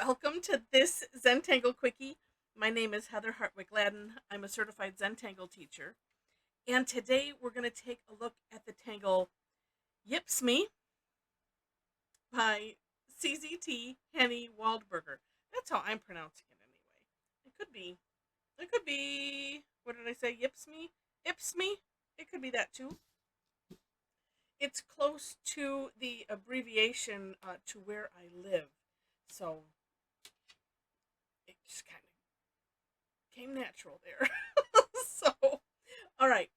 Welcome to this Zentangle Quickie. My name is Heather Hartwick Gladden. I'm a certified Zentangle teacher. And today we're going to take a look at the tangle Ypsmi by CZT Hanny Waldburger. That's how I'm pronouncing it anyway. It could be, what did I say? Ypsmi? Ypsmi? It could be that too. It's close to the abbreviation to where I live. So it just kind of came natural there. So, all right.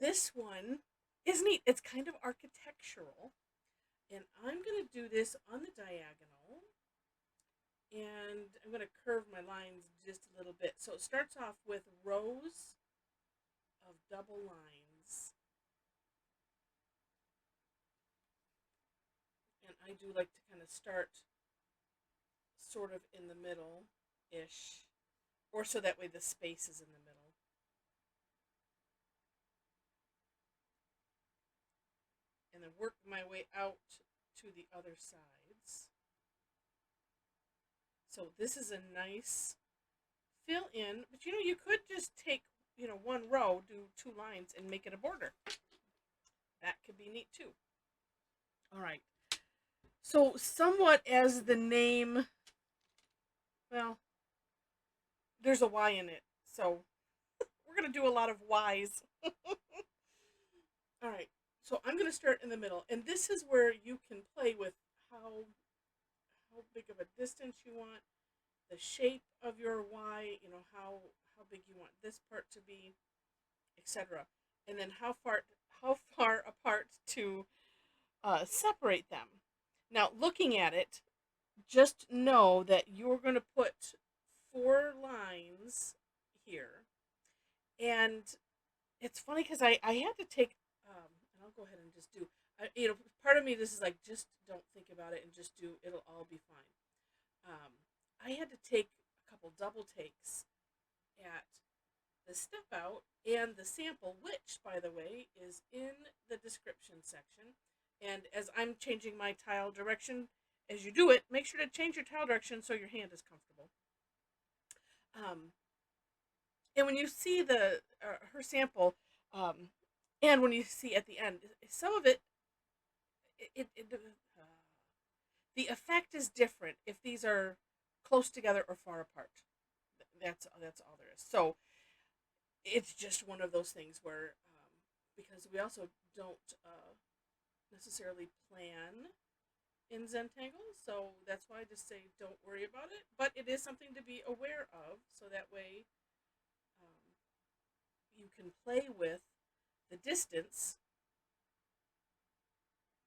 This one is neat. It's kind of architectural. And I'm going to do this on the diagonal. And I'm going to curve my lines just a little bit. So it starts off with rows of double lines. And I do like to kind of start sort of in the middle-ish. Or so that way the space is in the middle. And then work my way out to the other sides. So this is a nice fill in, but you could just take, one row, do two lines and make it a border. That could be neat too. All right. So somewhat as the name, well, there's a Y in it. So we're going to do a lot of Y's. All right. So I'm going to start in the middle, and this is where you can play with how big of a distance you want, the shape of your Y, how big you want this part to be, etc. And then how far apart to separate them. Now, looking at it, just know that you're going to put four lines here, and it's funny because I had to take, and I'll go ahead and just do, part of me this is like just don't think about it and just do, it'll all be fine. I had to take a couple double takes at the step out and the sample, which, by the way, is in the description section. And as I'm changing my tile direction, as you do it, make sure to change your tile direction so your hand is comfortable. And when you see her sample, and when you see at the end, some of the effect is different if these are close together or far apart. That's all there is. So it's just one of those things where, because we also don't necessarily plan in Zentangle, so that's why I just say don't worry about it. But it is something to be aware of, so that way um, you can play with the distance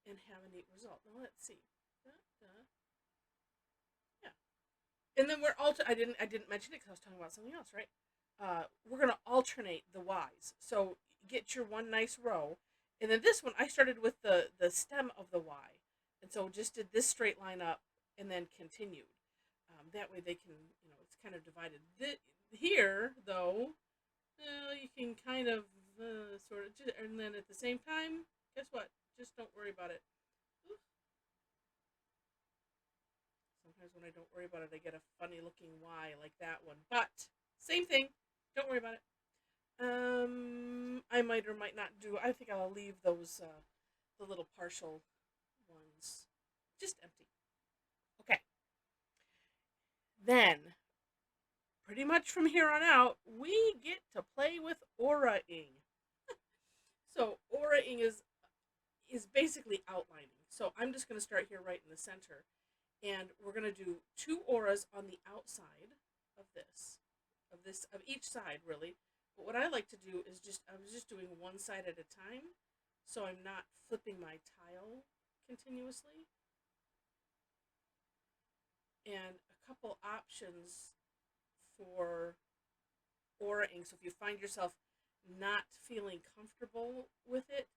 and have a neat result. Now let's see. Yeah, and then we're I didn't mention it because I was talking about something else, right? We're gonna alternate the Y's. So get your one nice row, and then this one I started with the stem of the Y, and so just did this straight line up, and then continued. That way they can, it's kind of divided. Here though, you can kind of sort of, and then at the same time, guess what? Just don't worry about it. Oof. Sometimes when I don't worry about it, I get a funny looking Y like that one. But same thing. Don't worry about it. I might or might not do. I think I'll leave those the little partial ones just empty. Okay. Then, pretty much from here on out, we get to play with aura-ing. So aura-ing is basically outlining. So I'm just going to start here right in the center, and we're going to do two auras on the outside of of each side, really. But what I like to do is I was just doing one side at a time, so I'm not flipping my tile continuously. And a couple options for aura-ing. So if you find yourself not feeling comfortable with it,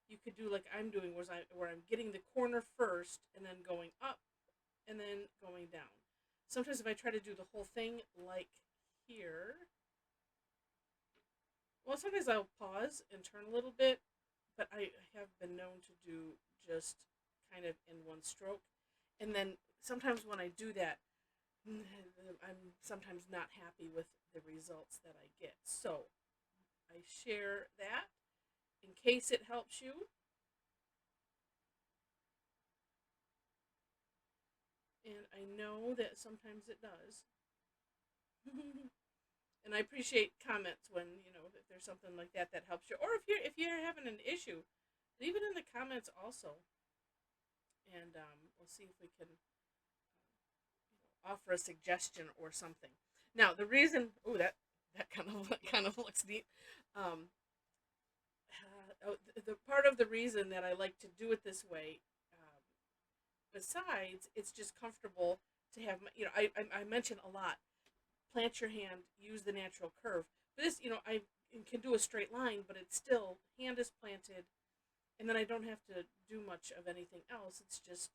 you could do like I'm doing, where I'm getting the corner first and then going up and then going down. Sometimes if I try to do the whole thing like here, well, sometimes I'll pause and turn a little bit, but I have been known to do just kind of in one stroke. And then sometimes when I do that, I'm sometimes not happy with the results that I get. So I share that in case it helps you. And I know that sometimes it does. And I appreciate comments when, if there's something like that that helps you, or if you're having an issue, leave it in the comments also, and we'll see if we can offer a suggestion or something. Now the reason, that kind of looks neat. Um, the part of the reason that I like to do it this way, besides it's just comfortable to have, I mention a lot, plant your hand, use the natural curve. But this, I can do a straight line, but it's still, hand is planted, and then I don't have to do much of anything else. It's just,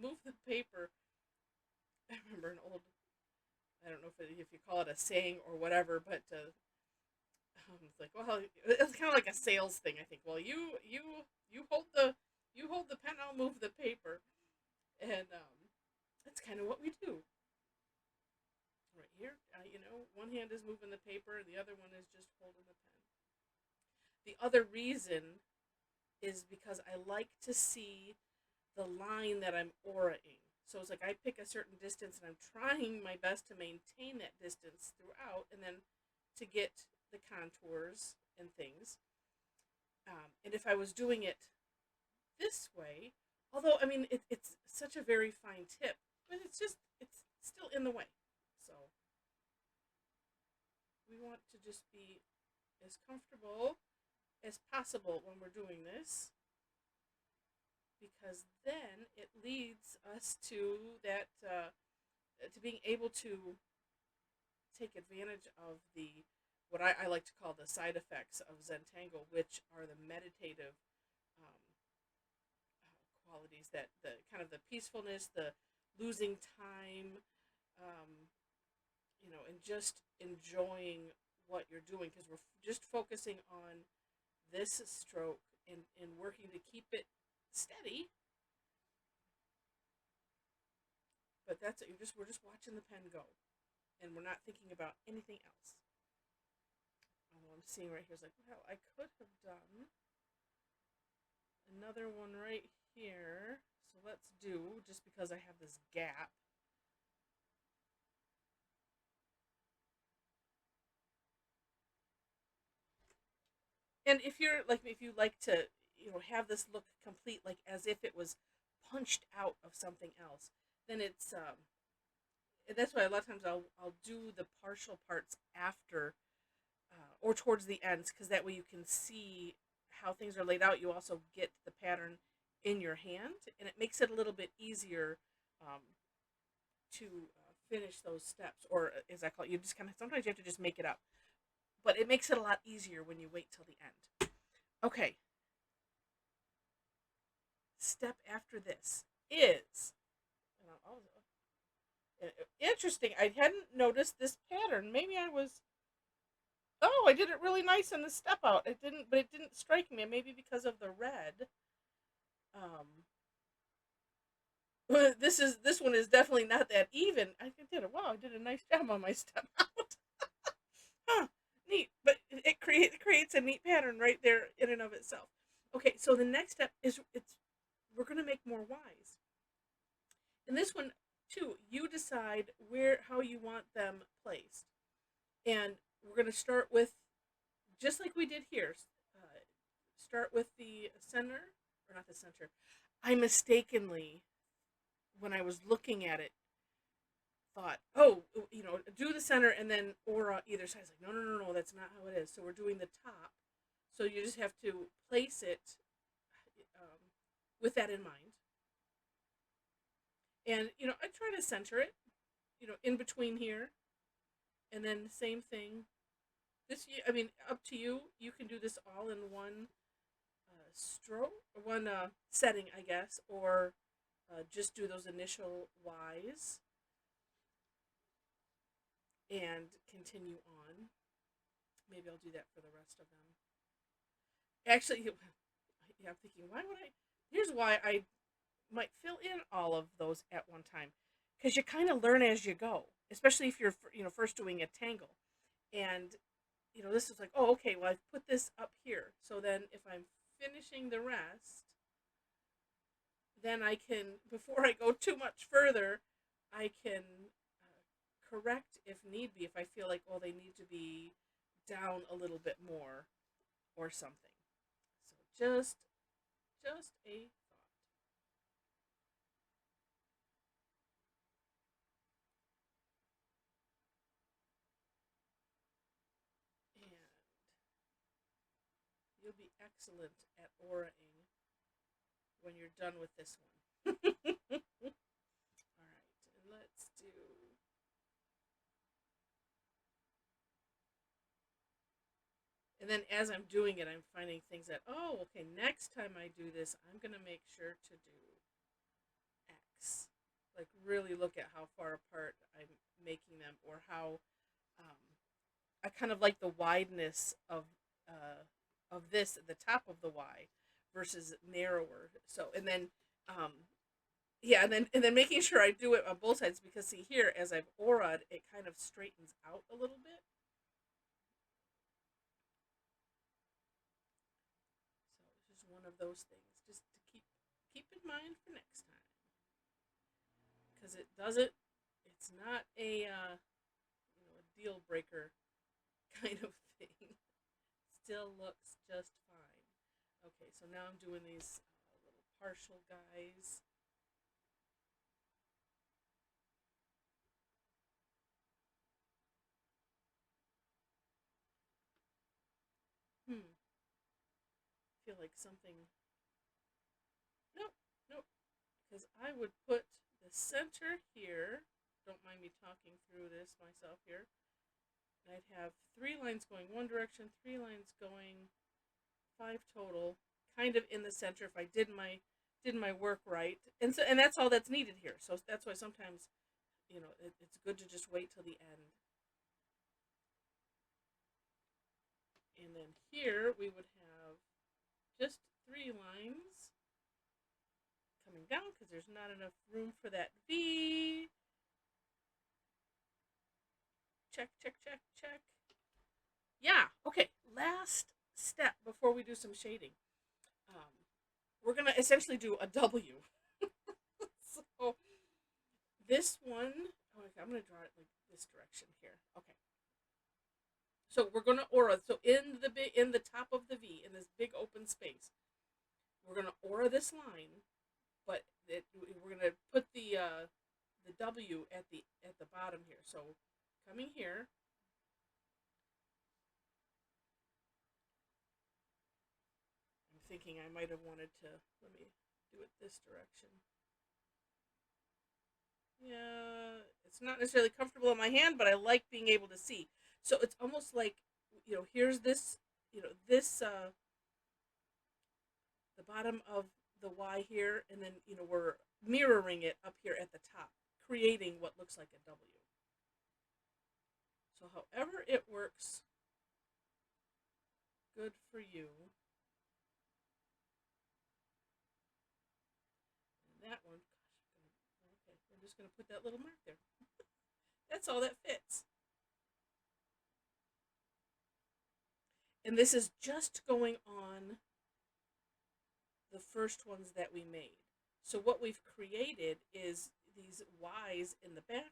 move the paper. I remember an old, I don't know if you call it a saying or whatever, but it's like, well, it's kind of like a sales thing. I think, well, you hold the pen, I'll move the paper, and that's kind of what we do right here. One hand is moving the paper, the other one is just holding the pen. The other reason is because I like to see the line that I'm auraing. So it's like I pick a certain distance and I'm trying my best to maintain that distance throughout, and then to get the contours and things. And if I was doing it this way, although I mean it's such a very fine tip, but it's still in the way. So we want to just be as comfortable as possible when we're doing this, because then it leads us to that, to being able to take advantage of the, what I like to call the side effects of Zentangle, which are the meditative um, qualities, that the kind of the peacefulness, the losing time, um, and just enjoying what you're doing, because we're just focusing on this stroke, and working to keep it steady. But that's it. We're just watching the pen go, and we're not thinking about anything else. Although I'm seeing right here is like, well, I could have done another one right here. So let's do, just because I have this gap. And if you like to, have this look complete, like as if it was punched out of something else, then it's and that's why a lot of times I'll do the partial parts after, or towards the ends, because that way you can see how things are laid out. You also get the pattern in your hand, and it makes it a little bit easier um, to finish those steps, or as I call it, you just kind of, sometimes you have to just make it up, but it makes it a lot easier when you wait till the end. Okay, step after this is, interesting. I hadn't noticed this pattern. Maybe I did it really nice in the step out. But it didn't strike me. Maybe because of the red. Um, this one is definitely not that even. I did a nice job on my step out. Huh, neat. But it creates a neat pattern right there in and of itself. Okay, so the next step is, we're gonna make more Ys. And this one too, you decide how you want them placed. And we're gonna start with, just like we did here. Start with the center, or not the center. I mistakenly, when I was looking at it, thought, oh, do the center and then aura either side. It's like, no, no, no, no, that's not how it is. So we're doing the top. So you just have to place it with that in mind. And, I try to center it, in between here. And then the same thing. I mean, up to you. You can do this all in one stroke, one setting, I guess, or just do those initial Ys and continue on. Maybe I'll do that for the rest of them. Actually, yeah, I'm thinking, why would I? Here's why I might fill in all of those at one time, because you kind of learn as you go, especially if you're first doing a tangle. And this is like, oh, okay, well, I've put this up here, so then if I'm finishing the rest, then I can, before I go too much further, I can correct if need be, if I feel like, oh, they need to be down a little bit more or something. So just a thought. And you'll be excellent at auraing when you're done with this one. All right, and let's do. And then as I'm doing it, I'm finding things that, oh, okay, next time I do this, I'm going to make sure to do X. Like, really look at how far apart I'm making them, or how um, I kind of like the wideness of this at the top of the Y versus narrower. So, and then yeah, and then making sure I do it on both sides, because see here, as I've aura'd, it kind of straightens out a little bit. So it's just one of those things, just to keep in mind for next time, because it doesn't. It's not a deal breaker kind of thing. Still looks just fine. Okay, so now I'm doing these little partial guys. Hmm. Feel like something. Nope. Nope. Because I would put the center here. Don't mind me talking through this myself here. And I'd have 3 lines going one direction, 3 lines going, 5 total, kind of in the center if I did my work right. And that's all that's needed here. So that's why sometimes it's good to just wait till the end. And then here we would have just 3 lines coming down, because there's not enough room for that V. Check, check, check, check. Yeah, okay. Last step before we do some shading. Um, we're going to essentially do a W. So this one, oh, okay, I'm going to draw it like this direction here. Okay. So we're going to aura. So in the top of the V, in this big open space, we're going to aura this line, but we're going to put the W at the bottom here. So coming here, I'm thinking I might have wanted to, let me do it this direction. Yeah, it's not necessarily comfortable in my hand, but I like being able to see. So it's almost like, here's this, this, the bottom of the Y here, and then, we're mirroring it up here at the top, creating what looks like a W. So however it works good for you. And that one, gosh, okay, we're just going to put that little mark there. That's all that fits. And this is just going on the first ones that we made. So what we've created is these Y's in the background.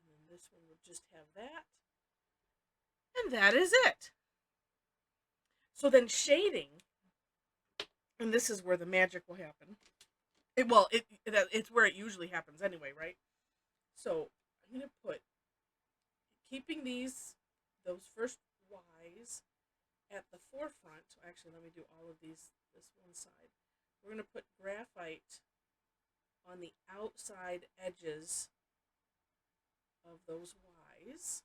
And then this one would just have that. And that is it. So then shading, and this is where the magic will happen. It's where it usually happens anyway, right? So I'm going to put, keeping those first Y's at the forefront. Actually, let me do all of these, this one side. We're going to put graphite on the outside edges of those Y's.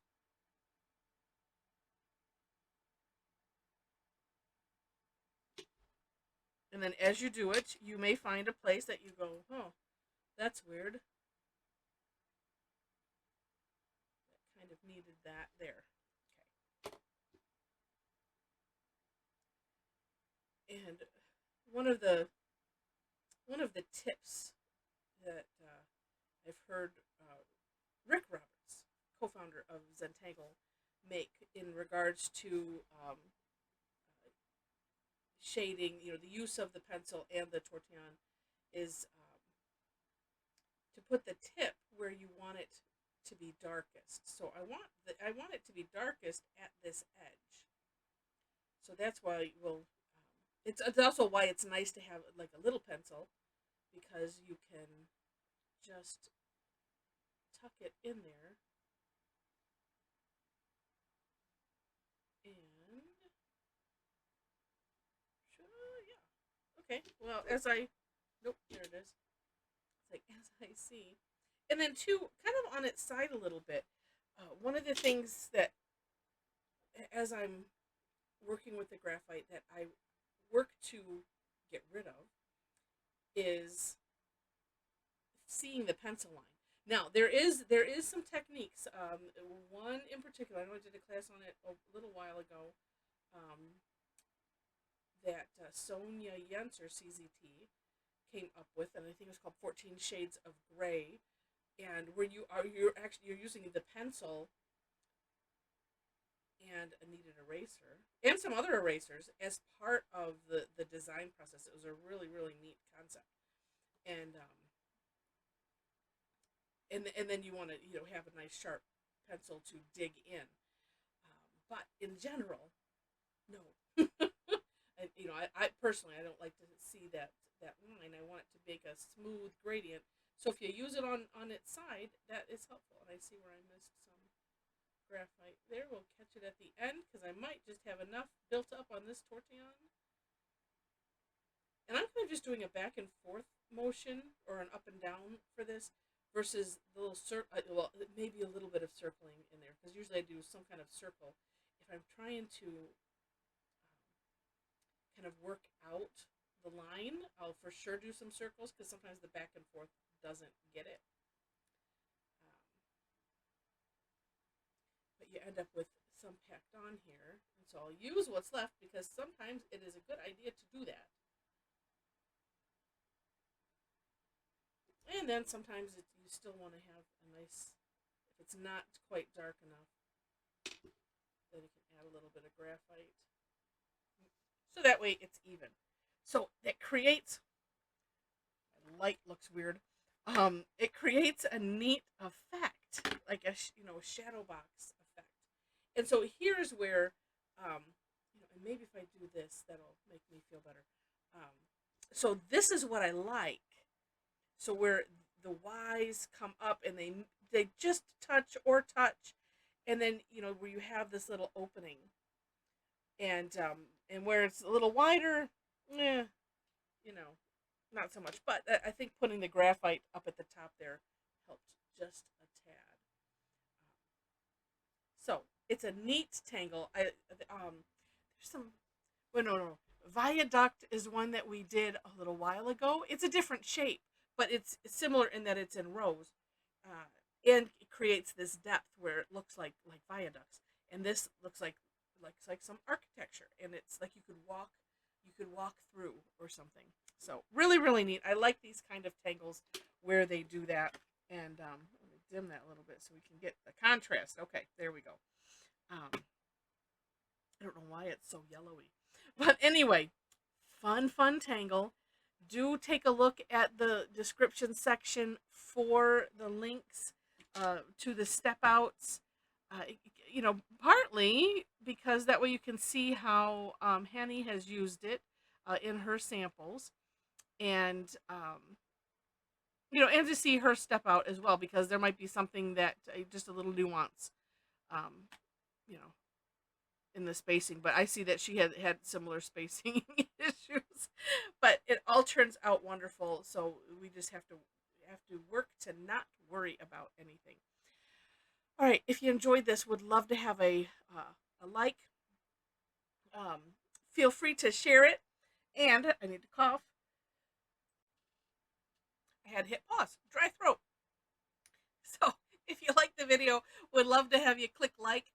And then as you do it, you may find a place that you go, oh, that's weird. That kind of needed that there. Okay. one of the one of the tips that I've heard Rick Roberts, co-founder of Zentangle, make in regards to shading, the use of the pencil and the tortillon is to put the tip where you want it to be darkest. So I want it to be darkest at this edge. So that's why it's also why it's nice to have like a little pencil, because you can just tuck it in there and yeah. Okay. Well, nope, there it is. It's like as I see, and then two, kind of on its side a little bit. One of the things that, as I'm working with the graphite, that I work to get rid of is seeing the pencil line. Now there is some techniques. One in particular, I know I did a class on it a little while ago. That Sonia Yentzer, CZT, came up with, and I think it was called 14 Shades of Gray, and where you're using the pencil and a kneaded eraser and some other erasers as part of the design process. It was a really, really neat concept, and and then you want to have a nice sharp pencil to dig in, but in general, no. I personally, I don't like to see that line. I want it to make a smooth gradient. So if you use it on its side, that is helpful. And I see where I missed some graphite there. We'll catch it at the end because I might just have enough built up on this tortillon. And I'm kind of just doing a back and forth motion or an up and down for this versus the little circle. Well, maybe a little bit of circling in there because usually I do some kind of circle. If I'm trying to kind of work out the line, I'll for sure do some circles because sometimes the back and forth doesn't get it. But you end up with some packed on here, and so I'll use what's left because sometimes it is a good idea to do that. And then sometimes you still want to have a nice, if it's not quite dark enough, then you can add a little bit of graphite. So that way it's even. So that creates, light looks weird. It creates a neat effect, like a shadow box effect. And so here's where, and maybe if I do this, that'll make me feel better. So this is what I like. So where the Y's come up and they just touch, and then where you have this little opening, and where it's a little wider, not so much. But I think putting the graphite up at the top there helped just a tad. So it's a neat tangle. There's some. Well, no. Viaduct is one that we did a little while ago. It's a different shape, but it's similar in that it's in rows, and it creates this depth where it looks like viaducts. And this looks like some architecture, and it's like you could walk through or something. So really, really neat. I like these kind of tangles where they do that. And let me dim that a little bit so we can get the contrast. Okay, there we go. I don't know why it's so yellowy, but anyway, fun tangle. Do take a look at the description section for the links to the step outs. Partly because that way you can see how Hanny has used it in her samples, and and to see her step out as well, because there might be something that just a little nuance, in the spacing. But I see that she had similar spacing issues, but it all turns out wonderful. So we just have to work to not worry about anything. All right, if you enjoyed this, would love to have a like. Feel free to share it. And I need to cough. I had to hit pause. Dry throat. So if you like the video, would love to have you click like.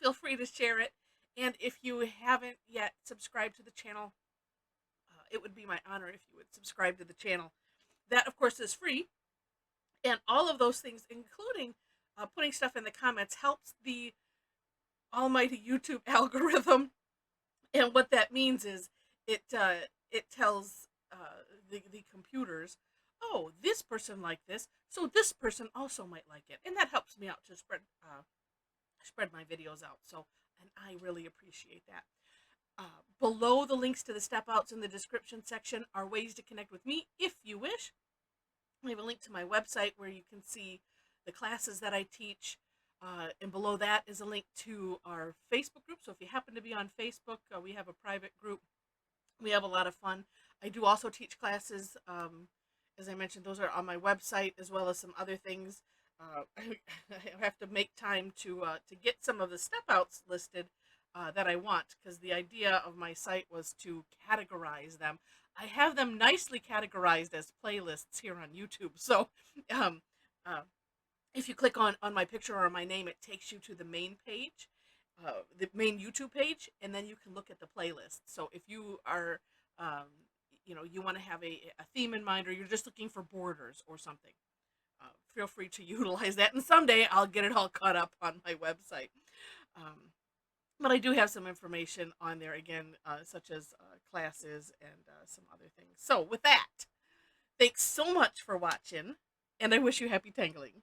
Feel free to share it. And if you haven't yet subscribed to the channel, it would be my honor if you would subscribe to the channel. That, of course, is free. And all of those things, including putting stuff in the comments, helps the almighty YouTube algorithm. And what that means is it tells the computers, oh, this person liked this, so this person also might like it, and that helps me out to spread my videos out. So, and I really appreciate that. Below the links to the step outs in the description section are ways to connect with me if you wish. I have a link to my website where you can see the classes that I teach. And below that is a link to our Facebook group. So if you happen to be on Facebook, we have a private group. We have a lot of fun. I do also teach classes. As I mentioned, those are on my website, as well as some other things. I have to make time to get some of the step outs listed that I want, because the idea of my site was to categorize them. I have them nicely categorized as playlists here on YouTube. So if you click on my picture or my name, it takes you to the main page, the main YouTube page, and then you can look at the playlist. So if you are, you want to have a theme in mind, or you're just looking for borders or something, feel free to utilize that. And someday I'll get it all caught up on my website. But I do have some information on there, again, such as classes and some other things. So with that, thanks so much for watching, and I wish you happy tangling.